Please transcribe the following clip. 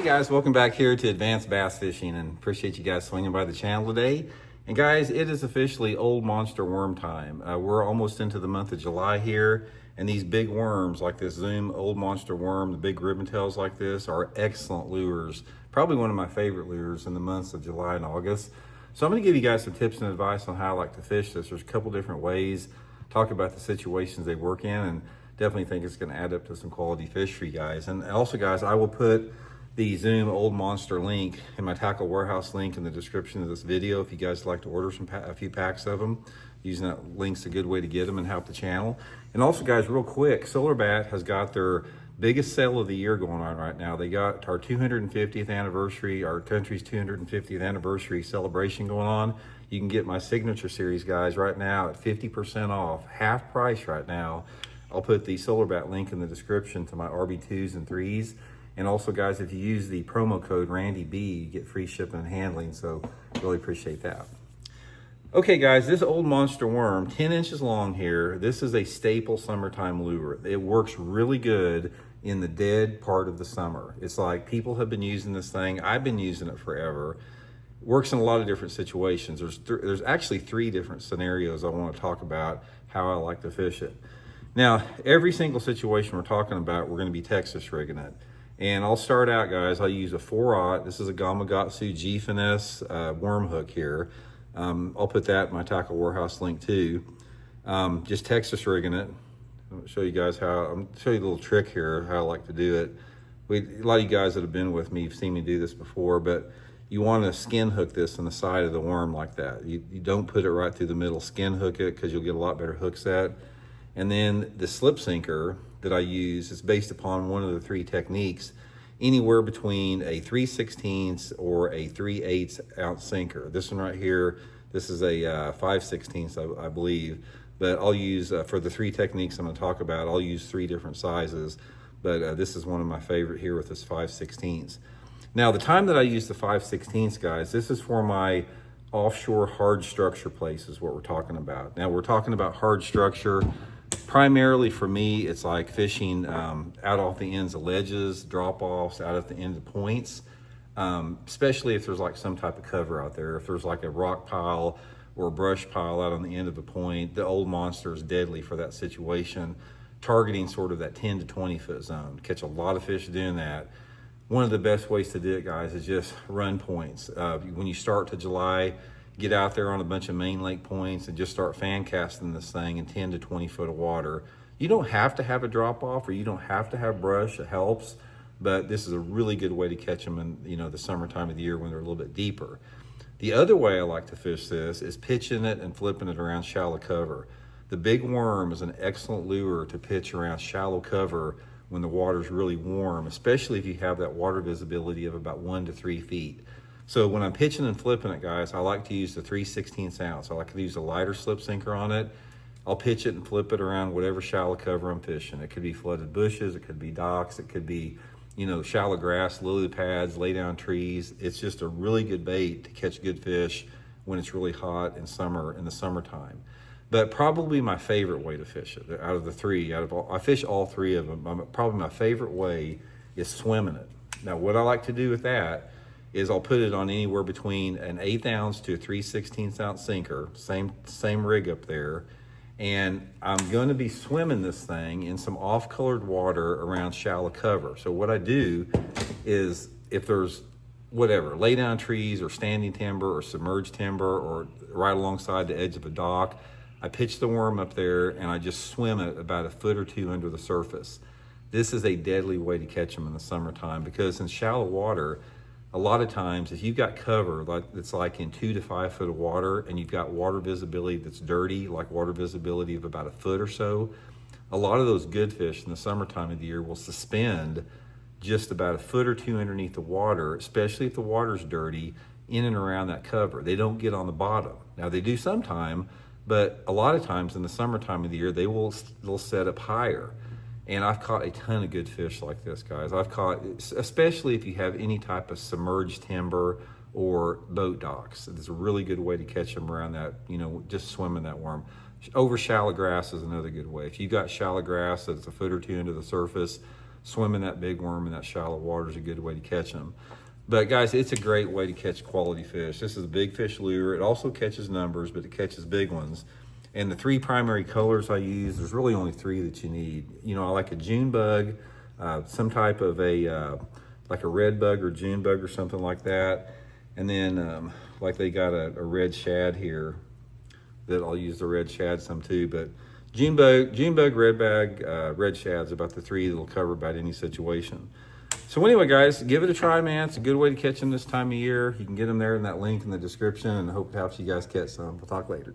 guys, welcome back here to Advanced Bass Fishing, and appreciate you guys swinging by the channel today. And guys, it is officially old monster worm time. We're almost into the month of July here, and these big worms like this Zoom old monster worm, the big ribbon tails like this, are excellent lures. Probably one of my favorite lures in the months of July and August. So I'm going to give you guys some tips and advice on how I like to fish this. There's a couple different ways, talk about the situations they work in, and definitely think it's going to add up to some quality fish for you guys. And also guys, I will put the Zoom Old Monster link in my Tackle Warehouse link in the description of this video if you guys would like to order a few packs of them. Using that link's a good way to get them and help the channel. And also guys, real quick, Solar Bat has got their biggest sale of the year going on right now. They got our 250th anniversary, our country's 250th anniversary celebration going on. You can get my signature series guys right now at 50% off, half price right now. I'll put the Solar Bat link in the description to my RB2s and 3s. And also guys, if you use the promo code RandyB, you get free shipping and handling, so really appreciate that. Okay guys, this old monster worm, 10 inches long here, this is a staple summertime lure. It works really good in the dead part of the summer. It's like people have been using this thing, I've been using it forever. It works in a lot of different situations. There's actually 3 different scenarios I want to talk about how I like to fish it. Now, every single situation we're talking about, we're going to be Texas rigging it. And I'll start out, guys. I'll use a 4/0. This is a Gamakatsu G Finesse worm hook here. I'll put that in my Tackle Warehouse link too. Just Texas rigging it. I'll show you guys I'll show you a little trick here, how I like to do it. A lot of you guys that have been with me, you've seen me do this before, but you want to skin hook this in the side of the worm like that. You don't put it right through the middle, skin hook it, because you'll get a lot better hook set. And then the slip sinker that I use is based upon one of the 3 techniques, anywhere between a 3/16 or a 3/8 ounce sinker. This one right here, this is a 5/16, I believe, but I'll use, for the 3 techniques I'm gonna talk about, I'll use 3 different sizes, but this is one of my favorite here with this 5/16. Now, the time that I use the 5/16, guys, this is for my offshore hard structure places, what we're talking about. Now, we're talking about hard structure. Primarily for me, it's like fishing out off the ends of ledges, drop-offs, out at the end of points, especially if there's like some type of cover out there. If there's like a rock pile or a brush pile out on the end of a point, the old monster is deadly for that situation, targeting sort of that 10 to 20 foot zone. Catch a lot of fish doing that. One of the best ways to do it, guys, is just run points. When you start to July, get out there on a bunch of main lake points and just start fan casting this thing in 10 to 20 foot of water. You don't have to have a drop off, or you don't have to have brush, it helps, but this is a really good way to catch them in the summertime of the year when they're a little bit deeper. The other way I like to fish this is pitching it and flipping it around shallow cover. The big worm is an excellent lure to pitch around shallow cover when the water's really warm, especially if you have that water visibility of about 1 to 3 feet. So when I'm pitching and flipping it, guys, I like to use the 3/16 ounce. I like to use a lighter slip sinker on it. I'll pitch it and flip it around whatever shallow cover I'm fishing. It could be flooded bushes, it could be docks, it could be, shallow grass, lily pads, lay down trees. It's just a really good bait to catch good fish when it's really hot in the summertime. But probably my favorite way to fish it, out of the 3, I fish all 3 of them. Probably my favorite way is swimming it. Now, what I like to do with that is I'll put it on anywhere between an 1/8 ounce to a 3/16 ounce sinker, same rig up there, and I'm going to be swimming this thing in some off-colored water around shallow cover. So what I do is, if there's lay down trees or standing timber or submerged timber or right alongside the edge of a dock, I pitch the worm up there and I just swim it about 1 foot or 2 under the surface. This is a deadly way to catch them in the summertime, because in shallow water, a lot of times, if you've got cover that's like in 2 to 5 foot of water, and you've got water visibility that's dirty, like water visibility of about 1 foot or so, a lot of those good fish in the summertime of the year will suspend just about 1 foot or 2 underneath the water, especially if the water's dirty, in and around that cover. They don't get on the bottom. Now, they do sometime, but a lot of times in the summertime of the year, they'll set up higher. And I've caught a ton of good fish like this, guys. I've caught, especially if you have any type of submerged timber or boat docks. It's a really good way to catch them around that, just swimming that worm. Over shallow grass is another good way. If you've got shallow grass that's a foot or two into the surface, swimming that big worm in that shallow water is a good way to catch them. But guys, it's a great way to catch quality fish. This is a big fish lure. It also catches numbers, but it catches big ones. And the three primary colors I use, there's really only three that you need. You know, I like a June bug, some type of like a red bug or June bug or something like that. And then like they got a red shad here that I'll use the red shad some too. But June bug, red bag, red shad's about the three that'll cover about any situation. So anyway, guys, give it a try, man. It's a good way to catch them this time of year. You can get them there in that link in the description, and I hope it helps you guys catch some. We'll talk later.